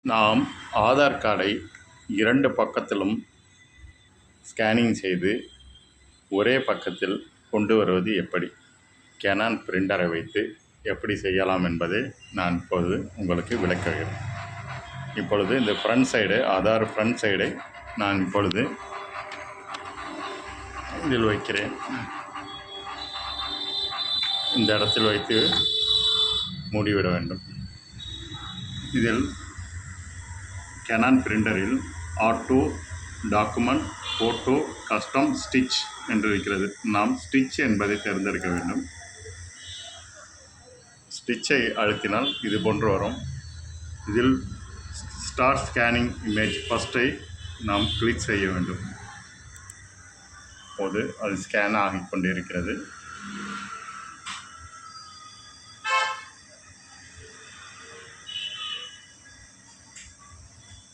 நாம் ஆதார் கார்டை 2 பக்கத்திலும் ஸ்கேனிங் செய்து ஒரே பக்கத்தில் கொண்டு வருவது எப்படி? கேனான் பிரிண்டரை வைத்து எப்படி செய்யலாம் என்பதை நான் இப்பொழுது உங்களுக்கு விளக்குகிறேன். இப்பொழுது இந்த ஃப்ரண்ட் சைடு, ஆதார் ஃப்ரண்ட் சைடை நான் இப்பொழுது இதில் வைக்கிறேன். இந்த இடத்தில் வைத்து மூடிவிட வேண்டும். இதில் கேனான் பிரிண்டரில் auto, document, photo, custom, stitch என்று இருக்கிறது. நாம் ஸ்டிச் என்பதை தேர்ந்தெடுக்க வேண்டும். ஸ்டிச்சை அழுத்தினால் இது போன்று வரும். இதில் ஸ்டார்ட் ஸ்கேனிங் இமேஜ் ஃபஸ்ட்டை நாம் கிளிக் செய்ய வேண்டும். இப்போது அது ஸ்கேன் ஆகிக்கொண்டிருக்கிறது.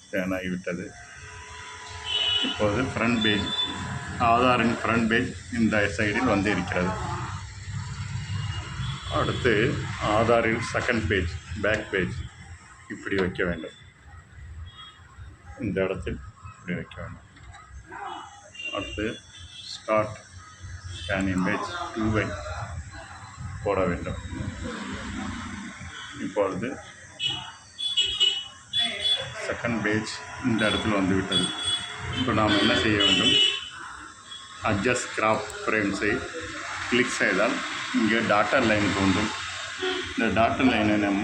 ஸ்கேன் ஆகிவிட்டது. இப்போது ஃப்ரண்ட் பேஜ், ஆதாரின் ஃப்ரண்ட் பேஜ் இந்த சைடில் வந்து இருக்கிறது. அடுத்து ஆதாரில் செகண்ட் பேஜ், பேக் பேஜ் இப்படி வைக்க வேண்டும். இந்த இடத்தில் இப்படி வைக்க வேண்டும். அடுத்து ஸ்டார்ட் ஸ்கேன் இமேஜ் 2வை போட வேண்டும். இப்பொழுது செகண்ட் பேஜ் இந்த இடத்தில் வந்துவிட்டது. இப்போ நாம் என்ன செய்ய வேண்டும்? அட்ஜஸ்ட் கிராப் ஃப்ரேம்ஸை கிளிக் செய்தால் இங்கே டாட்டர் லைன் தோன்றும். இந்த டாட்டர் லைனை நாம்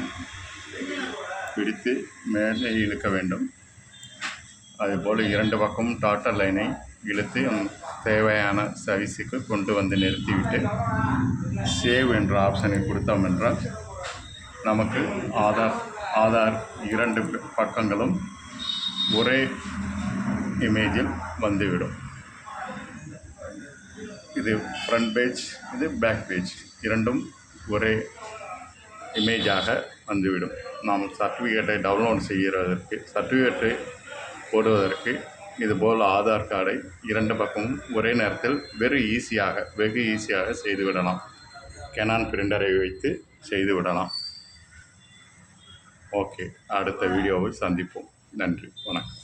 பிடித்து மேலே இழுக்க வேண்டும். அதுபோல் 2 பக்கமும் டாட்டர் லைனை இழுத்து தேவையான சைஸுக்கு கொண்டு வந்து நிறுத்திவிட்டு சேவ் என்ற ஆப்ஷனை கொடுத்தோம் என்றால் நமக்கு ஆதார் 2 பக்கங்களும் ஒரே இமேஜில் வந்துவிடும். இது ஃப்ரண்ட் பேஜ், இது பேக் பேஜ், இரண்டும் ஒரே இமேஜாக வந்துவிடும். நாம் சர்டிஃபிகேட்டை டவுன்லோட் செய்கிறதற்கு, சர்டிஃபிகேட்டை போடுவதற்கு இதுபோல் ஆதார் கார்டை 2 பக்கமும் ஒரே நேரத்தில் வெகு ஈஸியாக செய்துவிடலாம். கேனான் பிரிண்டரை வைத்து செய்துவிடலாம். ஓகே, அடுத்த வீடியோவில் சந்திப்போம். நன்றி, வணக்கம்.